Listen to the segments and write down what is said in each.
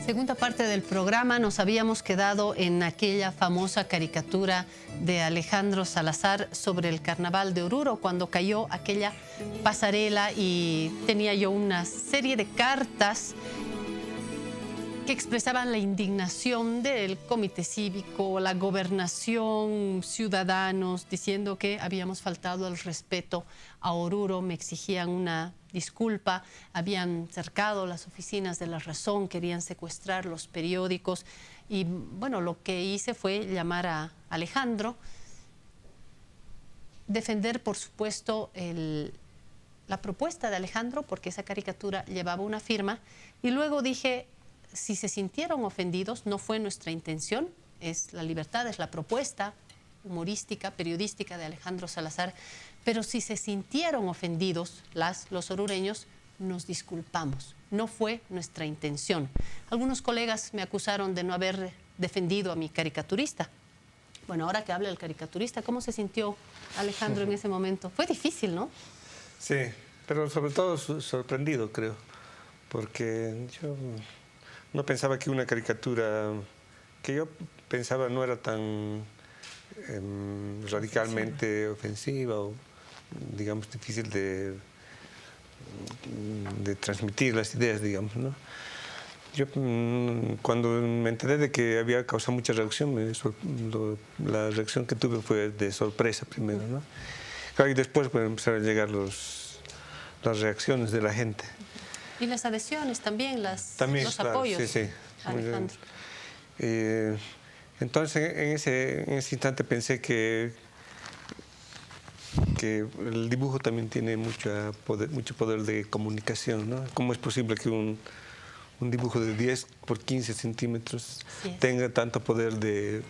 Segunda parte del programa, nos habíamos quedado en aquella famosa caricatura de Alejandro Salazar sobre el carnaval de Oruro, cuando cayó aquella pasarela y tenía yo una serie de cartas que expresaban la indignación del comité cívico, la gobernación, ciudadanos, diciendo que habíamos faltado el respeto a Oruro, me exigían una disculpa, habían cercado las oficinas de La Razón, querían secuestrar los periódicos y bueno, lo que hice fue llamar a Alejandro, defender por supuesto la propuesta de Alejandro, porque esa caricatura llevaba una firma, y luego dije, si se sintieron ofendidos, no fue nuestra intención, es la libertad, es la propuesta humorística, periodística de Alejandro Salazar, pero si se sintieron ofendidos los orureños, nos disculpamos, no fue nuestra intención. Algunos colegas me acusaron de no haber defendido a mi caricaturista. Bueno, ahora que habla el caricaturista, ¿cómo se sintió Alejandro en ese momento? Fue difícil, ¿no? Sí, pero sobre todo sorprendido, creo, porque yo no pensaba que una caricatura que yo pensaba no era tan radicalmente ofensiva o, digamos, difícil de transmitir las ideas, digamos, ¿no? Yo cuando me enteré de que había causado mucha reacción, la reacción que tuve fue de sorpresa primero, ¿no? Claro, y después pues, empezaron a llegar las reacciones de la gente. Y las adhesiones también, los claro, apoyos, sí, sí, Alejandro. Entonces, en ese instante pensé que el dibujo también tiene mucho poder de comunicación, ¿no? ¿Cómo es posible que un dibujo de 10 por 15 centímetros tenga tanto poder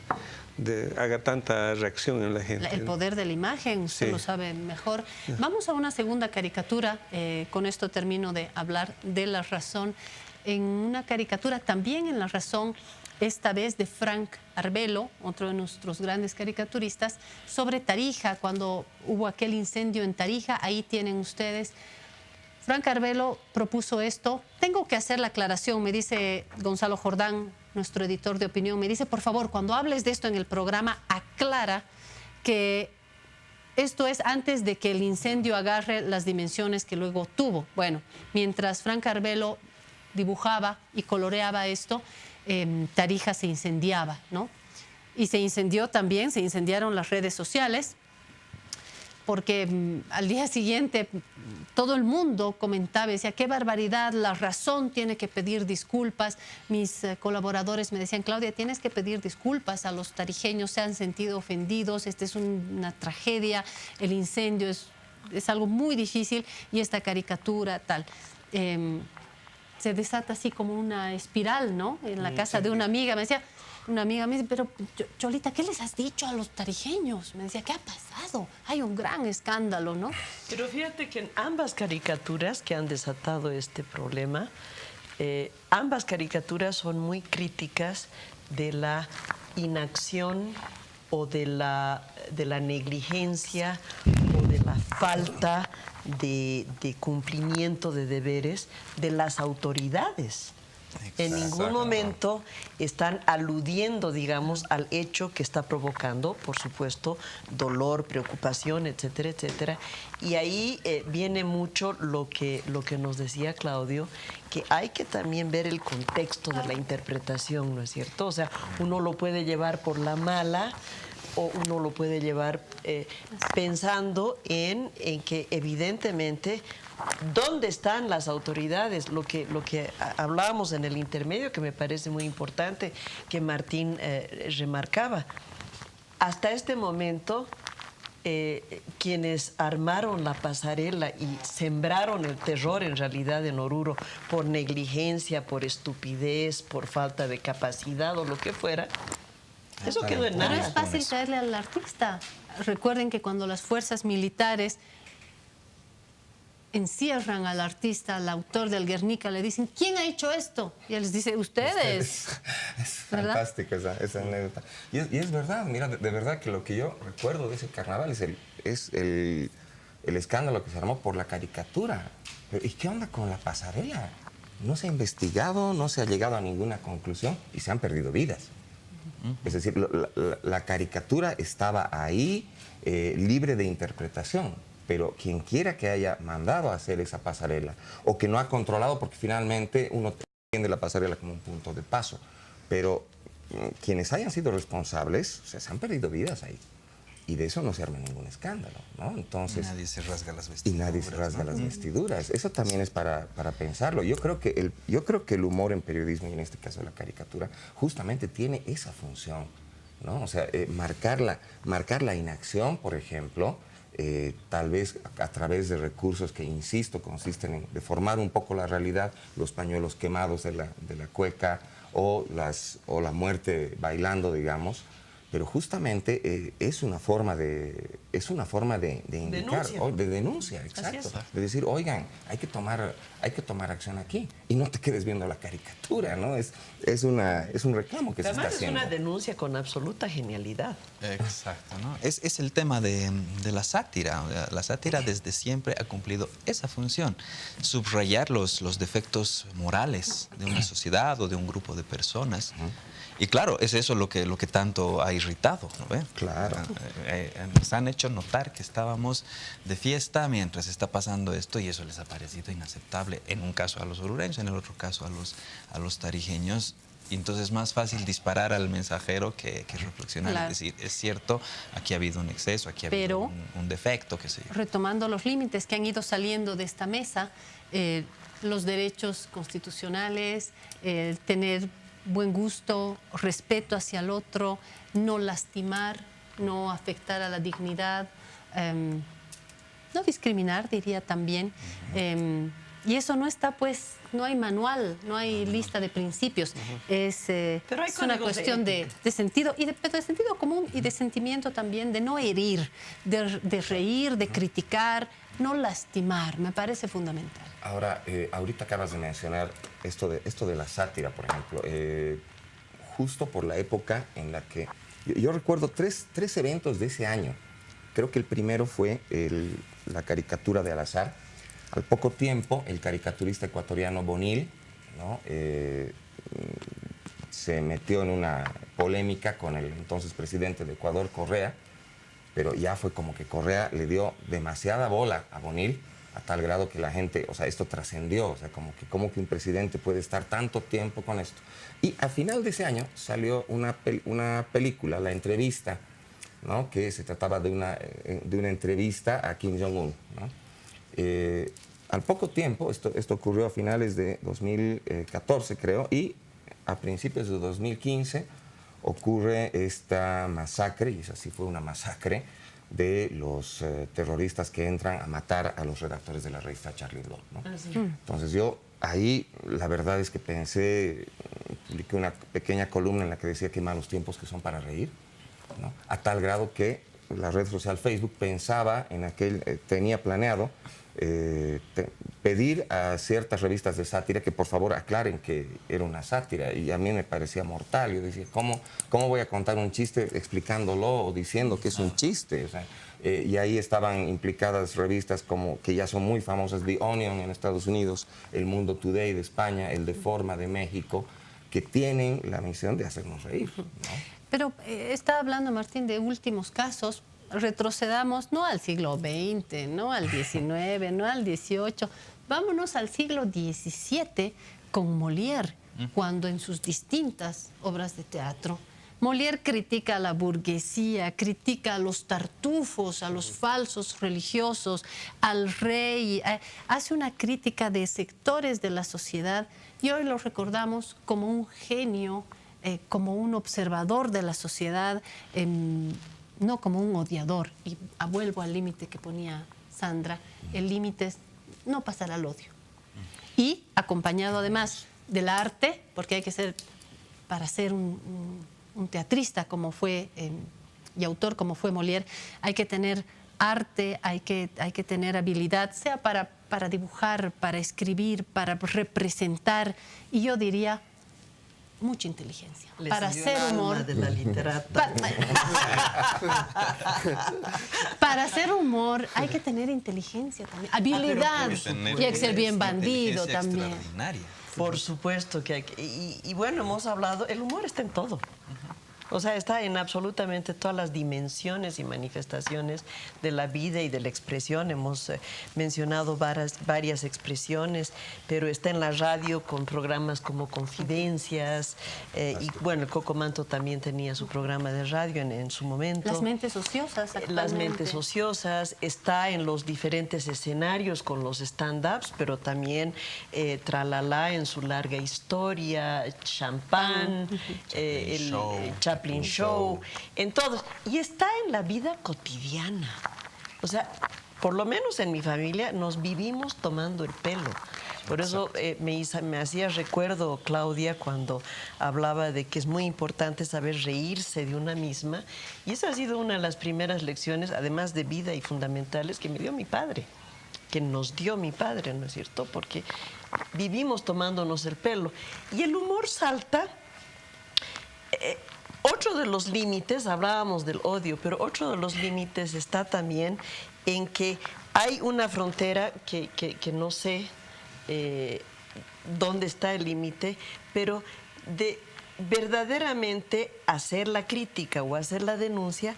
haga tanta reacción en la gente? El poder de la imagen, usted lo sabe mejor. Vamos a una segunda caricatura, con esto termino de hablar de La Razón. En una caricatura también en La Razón, esta vez de Frank Arbelo, otro de nuestros grandes caricaturistas, sobre Tarija, cuando hubo aquel incendio en Tarija, ahí tienen ustedes. Frank Arbelo propuso esto. Tengo que hacer la aclaración, me dice Gonzalo Jordán, nuestro editor de opinión, me dice, por favor, cuando hables de esto en el programa, aclara que esto es antes de que el incendio agarre las dimensiones que luego tuvo. Bueno, mientras Frank Arbelo dibujaba y coloreaba esto, Tarija se incendiaba, ¿no? Y se incendió también, se incendiaron las redes sociales, porque al día siguiente todo el mundo comentaba, decía, qué barbaridad, La Razón tiene que pedir disculpas. Mis colaboradores me decían, Claudia, tienes que pedir disculpas a los tarijeños, se han sentido ofendidos, esta es una tragedia, el incendio es algo muy difícil y esta caricatura tal. Se desata así como una espiral, ¿no? En la casa de una amiga, me decía, una amiga me dice, pero Cholita, ¿qué les has dicho a los tarijeños? Me decía, ¿qué ha pasado? Hay un gran escándalo, ¿no? Pero fíjate que en ambas caricaturas que han desatado este problema, ambas caricaturas son muy críticas de la inacción o de la negligencia o de la falta de cumplimiento de deberes de las autoridades. En ningún momento están aludiendo, digamos, al hecho que está provocando, por supuesto, dolor, preocupación, etcétera, etcétera. Y ahí viene mucho lo que nos decía Claudio, que hay que también ver el contexto de la interpretación, ¿no es cierto? O sea, uno lo puede llevar por la mala o uno lo puede llevar pensando en que evidentemente ¿dónde están las autoridades? Lo que hablábamos en el intermedio, que me parece muy importante, que Martín remarcaba. Hasta este momento, quienes armaron la pasarela y sembraron el terror en realidad en Oruro por negligencia, por estupidez, por falta de capacidad o lo que fuera, eso quedó en nada. Pero es fácil caerle al artista. Recuerden que cuando las fuerzas militares encierran al artista, al autor del Guernica, le dicen, ¿quién ha hecho esto? Y él les dice, ustedes. Es fantástico esa anécdota. Y es verdad, mira, de verdad que lo que yo recuerdo de ese carnaval es el escándalo que se armó por la caricatura. Pero, ¿y qué onda con la pasarela? no se ha investigado, no se ha llegado a ninguna conclusión y se han perdido vidas. Es decir, la caricatura estaba ahí, libre de interpretación, pero quien quiera que haya mandado a hacer esa pasarela o que no ha controlado, porque finalmente uno entiende la pasarela como un punto de paso, pero quienes hayan sido responsables, o sea, se han perdido vidas ahí. Y de eso no se arma ningún escándalo, ¿no? Entonces, y nadie se rasga las vestiduras. Y nadie se rasga ¿no? las vestiduras. Eso también es para pensarlo. Yo creo que el humor en periodismo, y en este caso la caricatura, justamente tiene esa función, ¿no? O sea, marcar la inacción, por ejemplo, tal vez a través de recursos que, insisto, consisten en deformar un poco la realidad, los pañuelos quemados de la cueca o la muerte bailando, digamos. Pero justamente es una forma de indicar, de denuncia, exacto. De decir, oigan, hay que tomar acción aquí y no te quedes viendo la caricatura, ¿no? Es un reclamo que se está haciendo. Es una denuncia con absoluta genialidad. Exacto, ¿no? Es el tema de la sátira. La sátira desde siempre ha cumplido esa función, subrayar los defectos morales de una sociedad o de un grupo de personas. Y claro, es eso lo que tanto ha irritado, ¿no ve? Claro. Nos han hecho notar que estábamos de fiesta mientras está pasando esto y eso les ha parecido inaceptable, en un caso a los orureños, en el otro caso a los tarijeños. Y entonces es más fácil disparar al mensajero que reflexionar. Claro. Es decir, es cierto, aquí ha habido un exceso, aquí ha habido un defecto, qué sé yo. Retomando los límites que han ido saliendo de esta mesa, los derechos constitucionales, tener buen gusto, respeto hacia el otro, no lastimar, no afectar a la dignidad, no discriminar, diría también. Y eso no está, pues, no hay manual, no hay lista de principios. Es una cuestión de sentido, pero de sentido común y de sentimiento también, de no herir, de reír, de criticar, no lastimar, me parece fundamental. Ahora, ahorita acabas de mencionar esto de la sátira, por ejemplo. Justo por la época en la que... Yo recuerdo tres eventos de ese año. Creo que el primero fue la caricatura de Al-Azhar. Al poco tiempo, el caricaturista ecuatoriano Bonil, ¿no? Se metió en una polémica con el entonces presidente de Ecuador, Correa, pero ya fue como que Correa le dio demasiada bola a Bonil, a tal grado que la gente, o sea, esto trascendió, o sea, como que un presidente puede estar tanto tiempo con esto. Y a final de ese año salió una película, La Entrevista, ¿no? Que se trataba de una entrevista a Kim Jong-un, ¿no? Al poco tiempo, esto ocurrió a finales de 2014, creo, y a principios de 2015 ocurre esta masacre, y esa sí fue una masacre, de los terroristas que entran a matar a los redactores de la revista Charlie Hebdo, ¿no? Entonces yo ahí la verdad es que pensé, publiqué una pequeña columna en la que decía qué malos tiempos que son para reír, ¿no? A tal grado que la red social Facebook pensaba tenía planeado pedir a ciertas revistas de sátira que por favor aclaren que era una sátira, y a mí me parecía mortal. Yo decía, ¿cómo voy a contar un chiste explicándolo o diciendo que es un chiste? O sea, y ahí estaban implicadas revistas como que ya son muy famosas, The Onion en Estados Unidos, El Mundo Today de España, El Deforma de México, que tienen la misión de hacernos reír, ¿no? Pero está hablando, Martín, de últimos casos. Retrocedamos no al siglo XX, no al XIX, no al XVIII. Vámonos al siglo XVII con Molière, cuando en sus distintas obras de teatro, Molière critica a la burguesía, critica a los tartufos, a los falsos religiosos, al rey, hace una crítica de sectores de la sociedad y hoy lo recordamos como un genio, como un observador de la sociedad, no como un odiador. Y vuelvo al límite que ponía Sandra, el límite es no pasar al odio. Y acompañado además del arte, porque hay que ser, para ser un teatrista como fue y autor como fue Molière, hay que tener arte, hay que tener habilidad, sea para dibujar, para escribir, para representar, y yo diría mucha inteligencia. Para hacer humor. De la literata. Para hacer humor hay que tener inteligencia también, habilidad, y hay que ser bien bandido también. Por supuesto que hay y bueno, hemos hablado, el humor está en todo. O sea, está en absolutamente todas las dimensiones y manifestaciones de la vida y de la expresión. Hemos mencionado varias expresiones, pero está en la radio con programas como Confidencias. Y bueno, el Coco Manto también tenía su programa de radio en su momento. Las mentes ociosas actualmente. Las mentes ociosas. Está en los diferentes escenarios con los stand-ups, pero también Tralala en su larga historia, Champán, el Chaplin Show, en todos. Y está en la vida cotidiana. O sea, por lo menos en mi familia nos vivimos tomando el pelo. Por eso me hacía recuerdo, Claudia, cuando hablaba de que es muy importante saber reírse de una misma. Y esa ha sido una de las primeras lecciones, además de vida y fundamentales, que me dio mi padre, que nos dio mi padre, ¿no es cierto? Porque vivimos tomándonos el pelo. Y el humor salta. Otro de los límites, hablábamos del odio, pero otro de los límites está también en que hay una frontera que no sé dónde está el límite, pero de verdaderamente hacer la crítica o hacer la denuncia,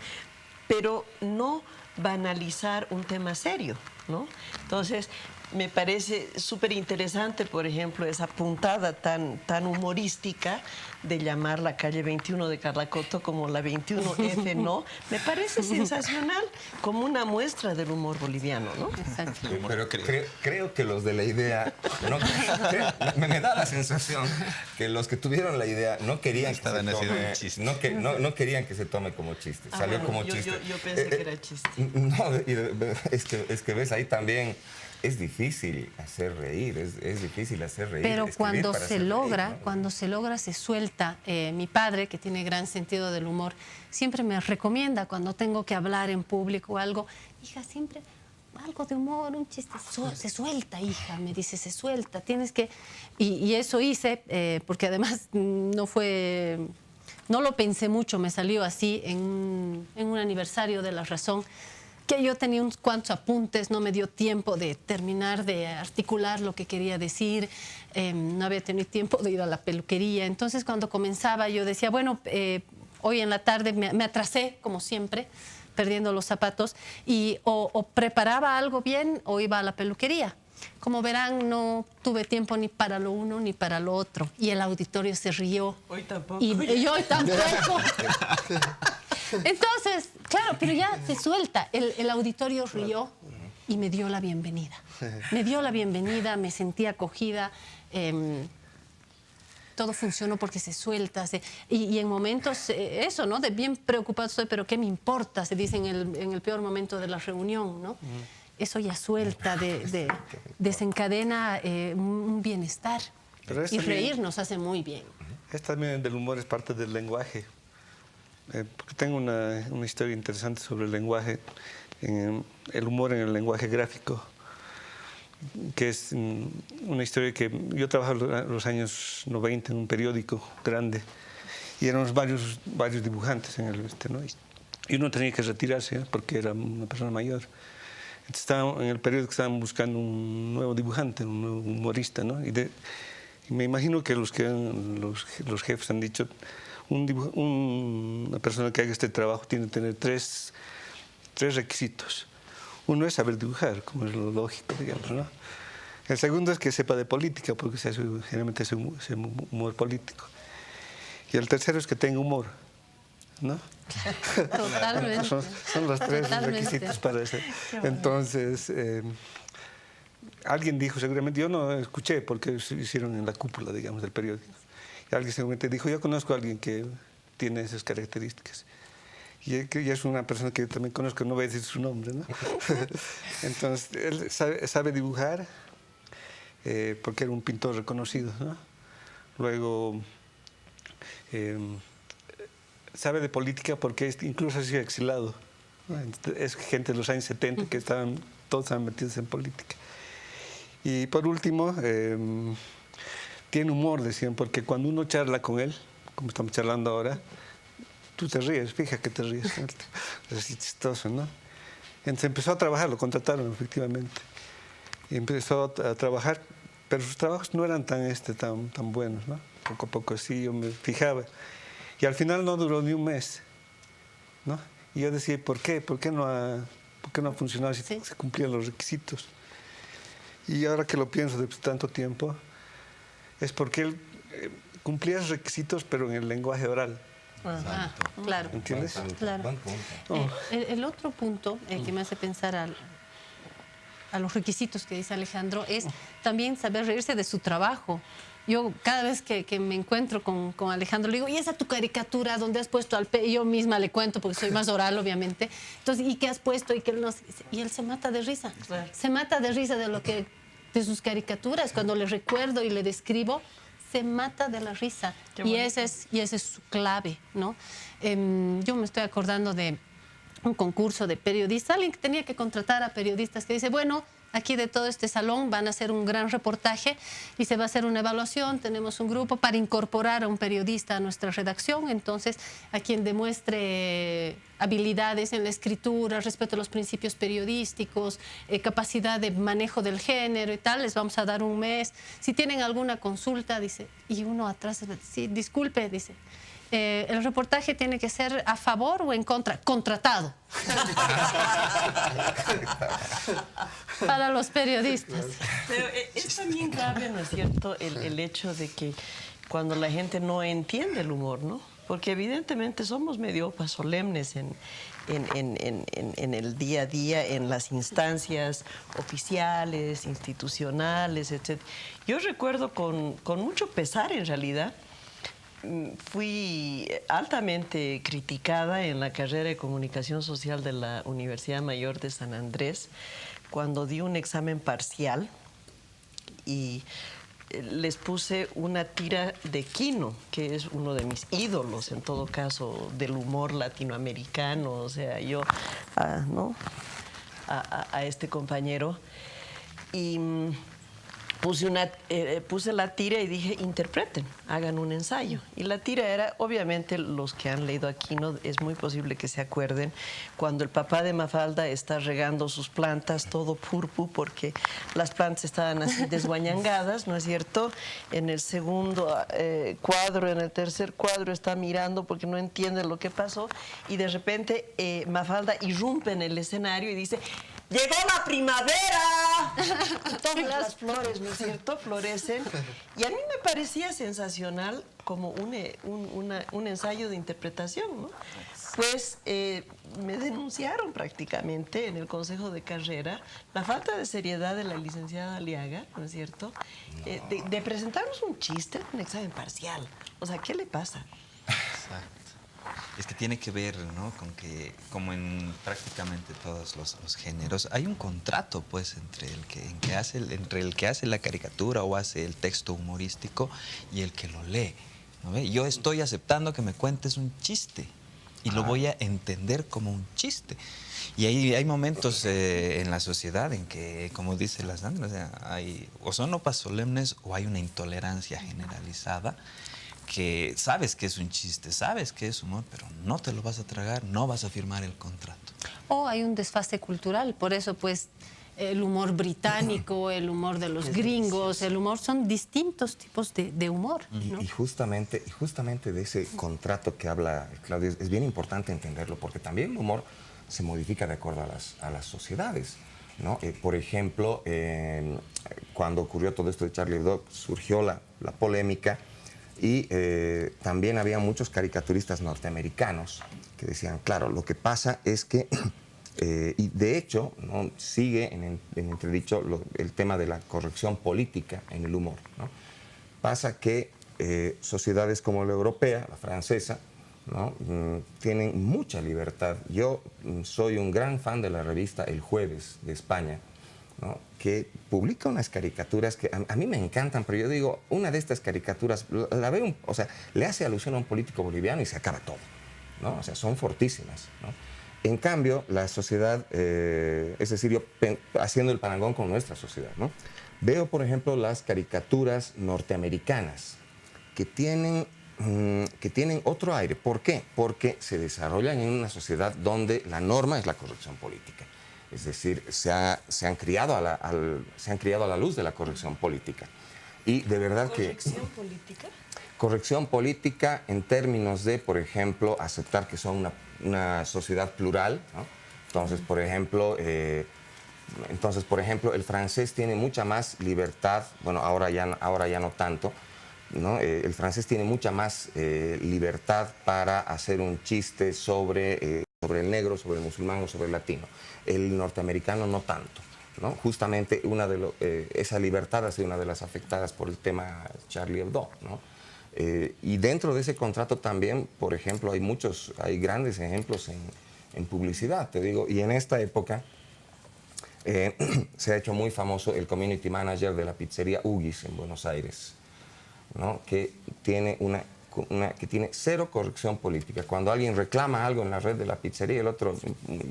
pero no banalizar un tema serio, ¿no? Entonces, me parece súper interesante, por ejemplo, esa puntada tan humorística de llamar la calle 21 de Carlacoto como la 21F, ¿no? Me parece sensacional, como una muestra del humor boliviano, ¿no? Exacto. Pero creo que los de la idea, me da la sensación que los que tuvieron la idea no querían que se tome, no querían que se tome como chiste, salió como chiste. Yo pensé que era chiste. No, es que ves ahí también. Es difícil hacer reír, es difícil hacer reír. Pero cuando para se hacer logra, reír, ¿no? cuando se logra, se suelta. Mi padre, que tiene gran sentido del humor, siempre me recomienda cuando tengo que hablar en público o algo, hija, siempre algo de humor, un chiste, se suelta, hija, me dice, se suelta, tienes que... Y eso hice, porque además no lo pensé mucho, me salió así en un aniversario de La Razón, que yo tenía unos cuantos apuntes, no me dio tiempo de terminar de articular lo que quería decir, no había tenido tiempo de ir a la peluquería. Entonces, cuando comenzaba, yo decía, bueno, hoy en la tarde me atrasé, como siempre, perdiendo los zapatos, y o preparaba algo bien o iba a la peluquería. Como verán, no tuve tiempo ni para lo uno ni para lo otro. Y el auditorio se rió. Hoy tampoco. Y yo tampoco. Entonces, claro, pero ya se suelta. El auditorio rió y me dio la bienvenida. Me dio la bienvenida, me sentí acogida. Todo funcionó porque se suelta. Y en momentos, eso, ¿no? De bien preocupado estoy, pero ¿qué me importa? Se dice en el peor momento de la reunión, ¿no? Eso ya suelta, desencadena un bienestar. Pero Y reír nos hace muy bien. También del humor es parte del lenguaje. Porque tengo una historia interesante sobre el lenguaje, el humor en el lenguaje gráfico, que es una historia que yo trabajaba en los años 90 en un periódico grande y éramos varios dibujantes en el ¿no? Y uno tenía que retirarse porque era una persona mayor. Entonces en el periódico estaban buscando un nuevo dibujante, un nuevo humorista, ¿no? Y me imagino que los jefes han dicho, una persona que haga este trabajo tiene que tener tres requisitos. Uno es saber dibujar, como es lo lógico, digamos, ¿no? El segundo es que sepa de política, porque generalmente es humor político. Y el tercero es que tenga humor, ¿no? Totalmente. son los tres requisitos para eso. Entonces, alguien dijo seguramente, yo no escuché porque se hicieron en la cúpula, digamos, del periódico. Y alguien seguramente dijo, yo conozco a alguien que tiene esas características. Y es una persona que yo también conozco, no voy a decir su nombre, ¿no? Entonces, él sabe dibujar, porque era un pintor reconocido, ¿no? Luego, sabe de política porque incluso ha sido exilado, ¿no? Es gente de los años 70 que todos estaban metidos en política. Y por último, tiene humor, decían, porque cuando uno charla con él, como estamos charlando ahora, tú te ríes, fija que te ríes. Es así chistoso, ¿no? Entonces empezó a trabajar, lo contrataron efectivamente. Y empezó a trabajar pero sus trabajos no eran tan buenos, ¿no? Poco a poco sí, yo me fijaba. Y al final no duró ni un mes, ¿no? Y yo decía, ¿por qué? ¿Por qué no ha funcionado si se cumplían los requisitos? Y ahora que lo pienso después de tanto tiempo, es porque él cumplía esos requisitos, pero en el lenguaje oral. Claro. ¿Entiendes? Claro. Buen punto. El otro punto que me hace pensar a los requisitos que dice Alejandro es también saber reírse de su trabajo. Yo cada vez que me encuentro con Alejandro le digo, ¿y esa tu caricatura donde has puesto al y yo misma le cuento porque soy más oral, obviamente. Entonces, ¿y qué has puesto? Y él se mata de risa. Claro. Se mata de risa de sus caricaturas. Cuando le recuerdo y le describo, se mata de la risa. Y ese es su clave, ¿no? Yo me estoy acordando de un concurso de periodistas, alguien que tenía que contratar a periodistas que dice, bueno, aquí de todo este salón van a hacer un gran reportaje y se va a hacer una evaluación, tenemos un grupo para incorporar a un periodista a nuestra redacción, entonces a quien demuestre habilidades en la escritura, respeto a los principios periodísticos, capacidad de manejo del género y tal, les vamos a dar un mes. Si tienen alguna consulta, dice, y uno atrás, sí, disculpe, dice, el reportaje tiene que ser a favor o en contra, contratado. Para los periodistas. Pero es también grave, ¿no es cierto?, el hecho de que cuando la gente no entiende el humor, ¿no? Porque evidentemente somos medio solemnes en el día a día, en las instancias oficiales, institucionales, etc. Yo recuerdo con mucho pesar, en realidad, fui altamente criticada en la carrera de Comunicación Social de la Universidad Mayor de San Andrés cuando di un examen parcial y les puse una tira de Quino, que es uno de mis ídolos, en todo caso, del humor latinoamericano. O sea, yo, ¿no?, a este compañero. Y puse la tira y dije, interpreten, hagan un ensayo. Y la tira era, obviamente, los que han leído Aquino, es muy posible que se acuerden, cuando el papá de Mafalda está regando sus plantas, todo purpu, porque las plantas estaban así desguañangadas, ¿no es cierto? En el segundo cuadro, en el tercer cuadro, está mirando porque no entiende lo que pasó, y de repente Mafalda irrumpe en el escenario y dice, ¡llegó la primavera! Todas las flores, ¿no es cierto?, florecen. Y a mí me parecía sensacional como un ensayo de interpretación, ¿no? Pues me denunciaron prácticamente en el consejo de carrera la falta de seriedad de la licenciada Aliaga, ¿no es cierto?, de presentarnos un chiste en un examen parcial. O sea, ¿qué le pasa? Exacto. Es que tiene que ver, ¿no?, con que, como en prácticamente todos los géneros, hay un contrato, pues, entre el que hace la caricatura o hace el texto humorístico y el que lo lee, ¿no ve? Yo estoy aceptando que me cuentes un chiste y lo voy a entender como un chiste. Y hay momentos en la sociedad en que, como dice la Sandra, o sea, o son opas solemnes o hay una intolerancia generalizada, que sabes que es un chiste, sabes que es humor, pero no te lo vas a tragar, no vas a firmar el contrato. O hay un desfase cultural, por eso pues el humor británico, el humor de los gringos, el humor, son distintos tipos de humor, ¿no? Y justamente de ese contrato que habla Claudia, es bien importante entenderlo, porque también el humor se modifica de acuerdo a las sociedades, ¿no? Por ejemplo, cuando ocurrió todo esto de Charlie Hebdo, surgió la polémica. Y también había muchos caricaturistas norteamericanos que decían, claro, lo que pasa es que, y de hecho, ¿no?, sigue en entredicho el tema de la corrección política en el humor, ¿no? Pasa que sociedades como la europea, la francesa, ¿no?, tienen mucha libertad. Yo soy un gran fan de la revista El Jueves de España, ¿no?, que publica unas caricaturas que a mí me encantan, pero yo digo, una de estas caricaturas, la veo, o sea, le hace alusión a un político boliviano y se acaba todo, ¿no? O sea, son fortísimas, ¿no? En cambio, la sociedad, es decir, yo haciendo el parangón con nuestra sociedad, ¿no?, veo, por ejemplo, las caricaturas norteamericanas que tienen otro aire. ¿Por qué? Porque se desarrollan en una sociedad donde la norma es la corrección política. Es decir, se han criado a la luz de la corrección política. Y de verdad que... ¿Corrección política? Corrección política en términos de, por ejemplo, aceptar que son una sociedad plural, ¿no? Entonces, por ejemplo, el francés tiene mucha más libertad, bueno, ahora ya no tanto, ¿no? El francés tiene mucha más libertad para hacer un chiste sobre el negro, sobre el musulmán o sobre el latino. El norteamericano no tanto, ¿no? Justamente esa libertad ha sido una de las afectadas por el tema Charlie Hebdo, ¿no? Y dentro de ese contrato también, por ejemplo, hay grandes ejemplos en publicidad, te digo, y en esta época se ha hecho muy famoso el community manager de la pizzería Huggies en Buenos Aires, ¿no? Que tiene cero corrección política. Cuando alguien reclama algo en la red de la pizzería,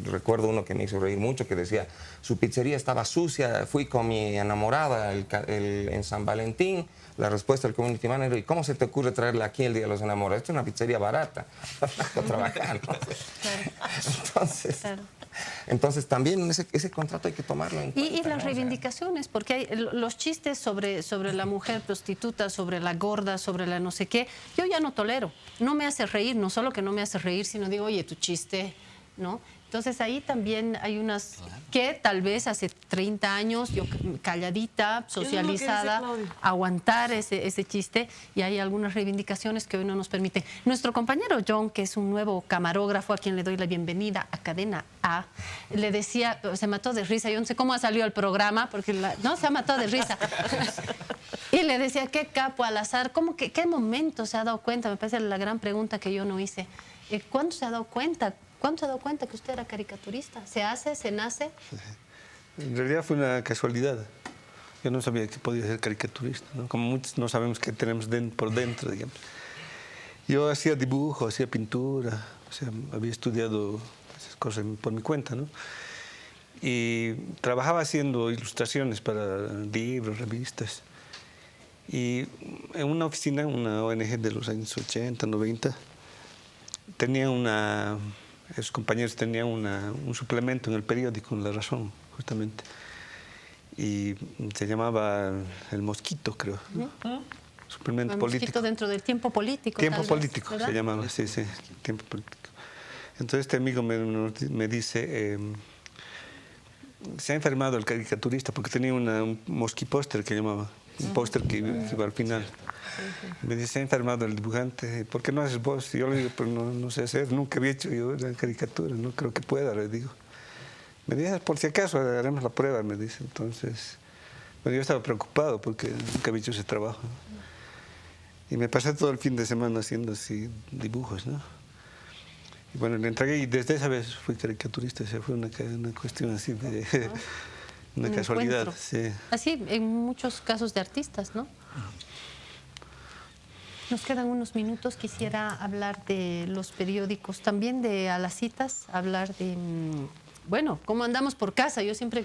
recuerdo uno que me hizo reír mucho, que decía, su pizzería estaba sucia, fui con mi enamorada en San Valentín. La respuesta del community manager, ¿y cómo se te ocurre traerla aquí el Día de los Enamorados? Esto es una pizzería barata, para trabajar, ¿no? Entonces también ese contrato hay que tomarlo en cuenta. Y las reivindicaciones, porque hay los chistes sobre la mujer prostituta, sobre la gorda, sobre la no sé qué, yo ya no tolero. No me hace reír, no solo que no me hace reír, sino digo, oye, tu chiste, ¿no? Entonces ahí también hay unas que tal vez hace 30 años yo calladita, socializada, aguantar ese chiste, y hay algunas reivindicaciones que hoy no nos permiten. Nuestro compañero John, que es un nuevo camarógrafo a quien le doy la bienvenida a Cadena A, le decía, se mató de risa, yo no sé cómo ha salido el programa, porque no, se ha matado de risa. Y le decía, qué capo al azar, ¿qué momento se ha dado cuenta? Me parece la gran pregunta que yo no hice. ¿Cuándo se ha dado cuenta? ¿Cuándo se ha dado cuenta que usted era caricaturista? ¿Se hace, se nace? En realidad fue una casualidad. Yo no sabía que podía ser caricaturista, ¿no? Como muchos no sabemos qué tenemos por dentro, digamos. Yo hacía dibujo, hacía pintura, o sea, había estudiado esas cosas por mi cuenta, ¿no? Y trabajaba haciendo ilustraciones para libros, revistas. Y en una oficina, una ONG de los años 80, 90, esos compañeros tenían un suplemento en el periódico, en La Razón, justamente. Y se llamaba El Mosquito, creo. Suplemento El político. Mosquito dentro del Tiempo Político. Tiempo Político se llamaba, sí, Tiempo Político. Entonces este amigo me dice, se ha enfermado el caricaturista, porque tenía un mosquipóster que llamaba, un póster que iba al final. Me dice, se ha enfermado el dibujante, ¿por qué no haces vos? Y yo le digo, pues no sé hacer, nunca había hecho yo una caricatura, no creo que pueda, le digo. Me dice, por si acaso haremos la prueba, me dice. Entonces, bueno, yo estaba preocupado porque nunca había hecho ese trabajo. Y me pasé todo el fin de semana haciendo así dibujos, ¿no? Y bueno, le entregué, y desde esa vez fui caricaturista, o sea, fue una cuestión así de... una casualidad, sí. Así en muchos casos de artistas, ¿no? Nos quedan unos minutos. Quisiera hablar de los periódicos, también de A las Citas, hablar de, bueno, cómo andamos por casa. Yo siempre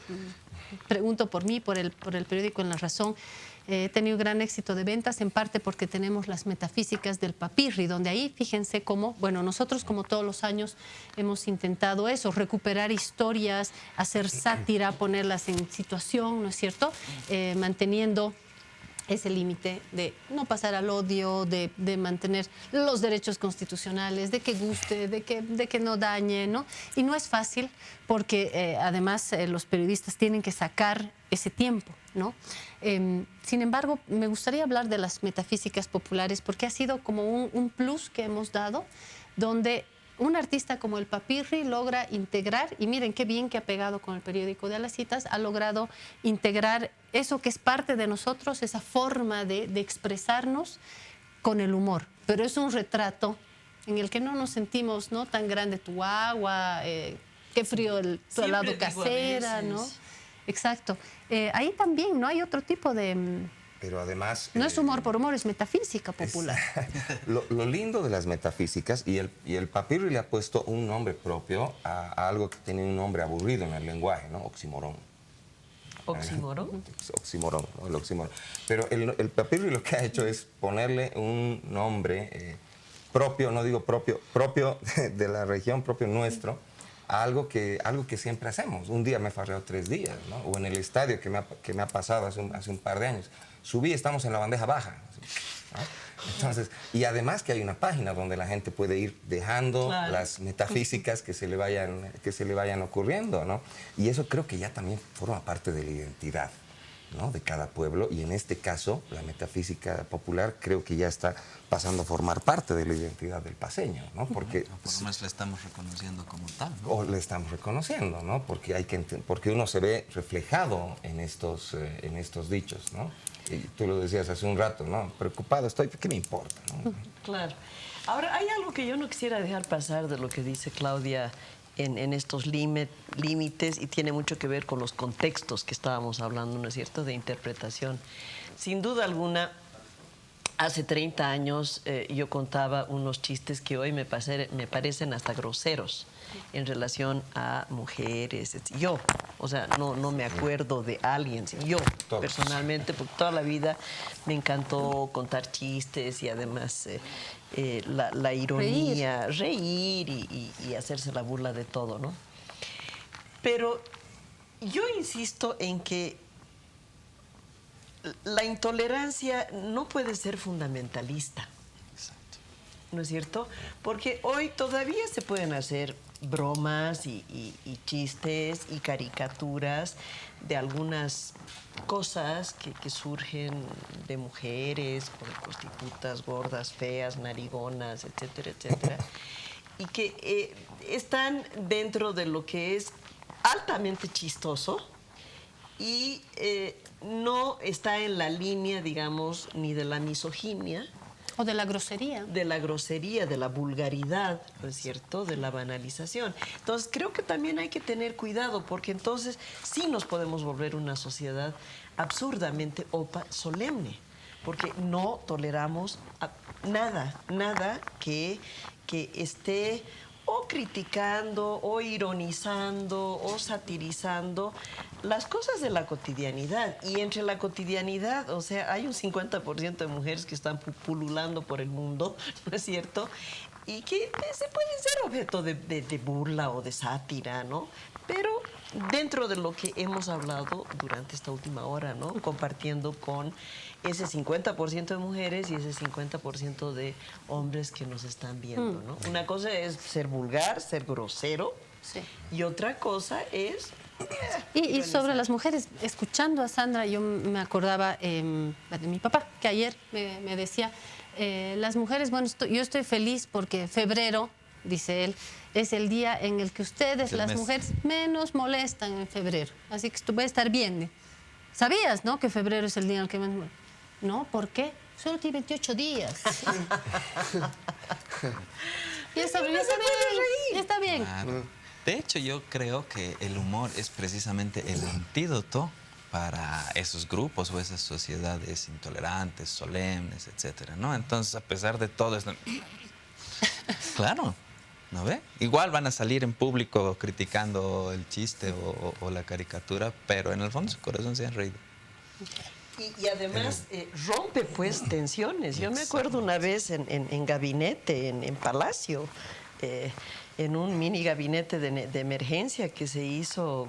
pregunto por mí, por el periódico En La Razón. He tenido gran éxito de ventas, en parte porque tenemos las metafísicas del Papirri, donde ahí, fíjense cómo, bueno, nosotros como todos los años hemos intentado eso, recuperar historias, hacer sátira, ponerlas en situación, ¿no es cierto? Manteniendo ese límite de no pasar al odio, de mantener los derechos constitucionales, de que guste, de que no dañe, ¿no? Y no es fácil porque además los periodistas tienen que sacar ese tiempo, ¿no? Sin embargo, me gustaría hablar de las metafísicas populares porque ha sido como un plus que hemos dado, donde un artista como el Papirri logra integrar, y miren qué bien que ha pegado con el periódico de A las Citas, ha logrado integrar eso que es parte de nosotros, esa forma de expresarnos con el humor. Pero es un retrato en el que no nos sentimos, ¿no?, tan grande tu agua, qué frío tu helado casera, ¿no? Exacto. Ahí también, ¿no?, hay otro tipo de... Pero además... No es humor por humor, es metafísica popular. Lo lindo de las metafísicas, y el Papirri le ha puesto un nombre propio a algo que tiene un nombre aburrido en el lenguaje, ¿no? Oxímoron. ¿Oxímoron? Oxímoron, ¿no? El oxímoron. Pero el Papirri lo que ha hecho es ponerle un nombre propio, no digo propio de la región, propio nuestro, a algo que siempre hacemos. Un día me he farreado 3 días, ¿no? O en el estadio que me ha pasado hace un par de años. Subí, estamos en la bandeja baja, ¿no? Entonces, y además que hay una página donde la gente puede ir dejando las metafísicas que se le vayan ocurriendo, ¿no? Y eso creo que ya también forma parte de la identidad, ¿no? De cada pueblo, y en este caso la metafísica popular creo que ya está pasando a formar parte de la identidad del paceño, ¿no? Porque Por lo menos la estamos reconociendo como tal, ¿no? o le estamos reconociendo, ¿no? Porque porque uno se ve reflejado en estos dichos, ¿no? Y tú lo decías hace un rato, ¿no? Preocupado estoy, ¿qué me importa, ¿no? Claro. Ahora, hay algo que yo no quisiera dejar pasar de lo que dice Claudia en estos límites, y tiene mucho que ver con los contextos que estábamos hablando, ¿no es cierto?, de interpretación. Sin duda alguna, hace 30 años yo contaba unos chistes que hoy me parecen hasta groseros en relación a mujeres. Yo, o sea, no me acuerdo de alguien, yo personalmente, porque toda la vida me encantó contar chistes y además la ironía, reír y hacerse la burla de todo, ¿no? Pero yo insisto en que la intolerancia no puede ser fundamentalista. Exacto. ¿No es cierto? Porque hoy todavía se pueden hacer bromas y chistes y caricaturas de algunas cosas que surgen de mujeres, prostitutas, gordas, feas, narigonas, etcétera, etcétera, y que están dentro de lo que es altamente chistoso y no está en la línea, digamos, ni de la misoginia, O de la grosería. de la grosería, de la vulgaridad, ¿no es cierto?, de la banalización. Entonces, creo que también hay que tener cuidado, porque entonces sí nos podemos volver una sociedad absurdamente solemne, porque no toleramos nada que esté o criticando, o ironizando, o satirizando las cosas de la cotidianidad. Y entre la cotidianidad, o sea, hay un 50% de mujeres que están pululando por el mundo, ¿no es cierto?, y que se pueden ser objeto de burla o de sátira, ¿no? Pero dentro de lo que hemos hablado durante esta última hora, ¿no?, compartiendo con ese 50% de mujeres y ese 50% de hombres que nos están viendo, ¿no? Una cosa es ser vulgar, ser grosero, Sí. y otra cosa es... Y sobre las mujeres, escuchando a Sandra, yo me acordaba de mi papá, que ayer me decía, las mujeres, bueno, yo estoy feliz porque febrero, dice él, es el día en el que ustedes, las mujeres, menos molestan en febrero. Así que esto va a estar bien. ¿Sabías, no?, que febrero es el día en el que menos molestan. No, ¿por qué? Solo tiene 28 días. Ya está bien, ya está bien. Claro. De hecho, yo creo que el humor es precisamente el antídoto para esos grupos o esas sociedades intolerantes, solemnes, etcétera, ¿no? Entonces, a pesar de todo esto... Claro, ¿no ve? Igual van a salir en público criticando el chiste o la caricatura, pero en el fondo su corazón se ha reído. Y además rompe pues tensiones. Yo me acuerdo una vez en gabinete, en Palacio, en un mini gabinete de emergencia que se hizo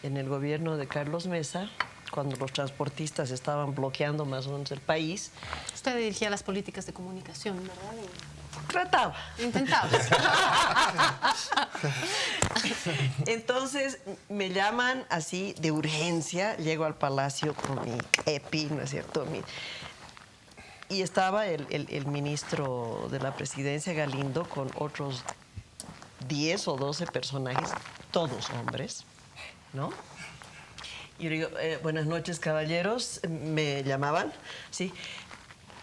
en el gobierno de Carlos Mesa, cuando los transportistas estaban bloqueando más o menos el país. Usted dirigía las políticas de comunicación, ¿verdad? Trataba. Intentaba. Entonces me llaman así de urgencia, llego al Palacio con mi EPI, ¿no es cierto? Y estaba el ministro de la Presidencia, Galindo, con otros 10 o 12 personajes, todos hombres, ¿no? Y yo digo, buenas noches, caballeros, me llamaban, ¿sí?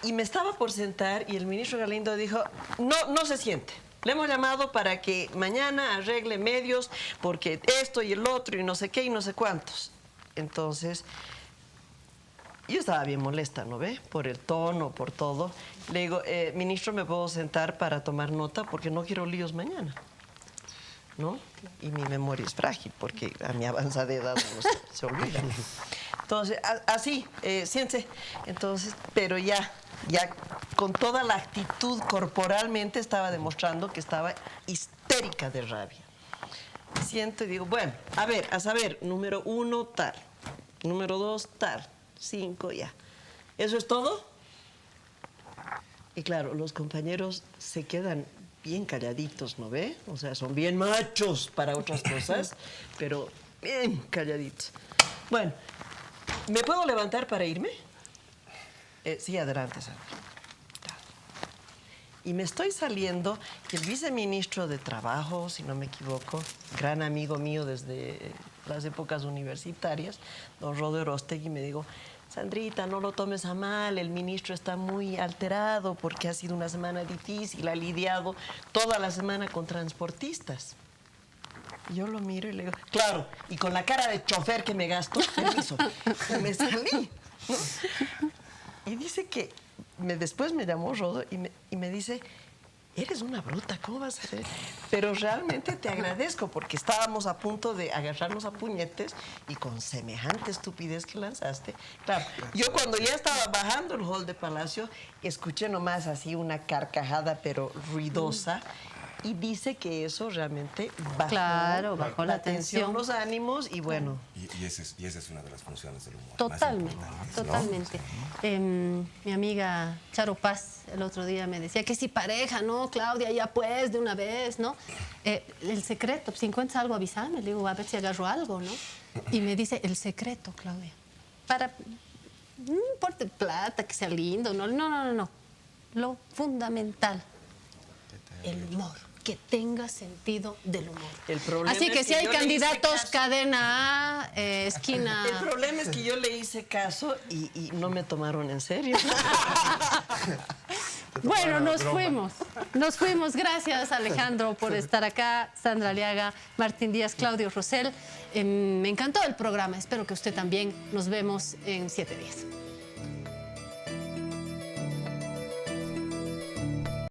Y me estaba por sentar y el ministro Galindo dijo, no se siente. Le hemos llamado para que mañana arregle medios porque esto y el otro y no sé qué y no sé cuántos. Entonces, yo estaba bien molesta, ¿no ve? Por el tono, por todo. Le digo, ministro, ¿me puedo sentar para tomar nota? Porque no quiero líos mañana, ¿no? Y mi memoria es frágil porque a mi avanzada edad no se olvida. Entonces, así, siéntese. Entonces, pero ya con toda la actitud corporalmente estaba demostrando que estaba histérica de rabia. siento y digo, bueno, a saber, número 1 tal, número 2 tal, 5 ya. ¿Eso es todo? Y claro, los compañeros se quedan bien calladitos, ¿no ve? O sea, son bien machos para otras cosas, pero bien calladitos. Bueno, ¿me puedo levantar para irme? Sí, adelante, Sandra. Y me estoy saliendo, que el viceministro de Trabajo, si no me equivoco, gran amigo mío desde las épocas universitarias, don Rodo Orostegui, me dijo, Sandrita, no lo tomes a mal, el ministro está muy alterado porque ha sido una semana difícil, ha lidiado toda la semana con transportistas. Y yo lo miro y le digo, claro, y con la cara de chofer que me gasto, permiso, y me salí, ¿no? Y dice que después me llamó Rodo y me dice, eres una bruta, ¿cómo vas a hacer? Pero realmente te agradezco porque estábamos a punto de agarrarnos a puñetes y con semejante estupidez que lanzaste. Claro, yo cuando ya estaba bajando el hall de Palacio, escuché nomás así una carcajada pero ruidosa. Y dice que eso realmente bajó la tensión, los ánimos y bueno. Y esa es una de las funciones del humor. Totalmente, totalmente. ¿No? Mi amiga Charo Paz el otro día me decía que si pareja, ¿no, Claudia? Ya pues, de una vez, ¿no? El secreto, si encuentras algo, avísame. Le digo, a ver si agarro algo, ¿no? Y me dice, el secreto, Claudia. No importa plata, que sea lindo, no. Lo fundamental, el humor. Que tenga sentido del humor. El problema Así que es si hay yo le candidatos, hice caso. cadena A, esquina. El problema es que yo le hice caso y no me tomaron en serio. Bueno, nos fuimos. Gracias, Alejandro, por estar acá. Sandra Aliaga, Martín Díaz, Claudio Rosell. Me encantó el programa. Espero que usted también. Nos vemos en 7 días.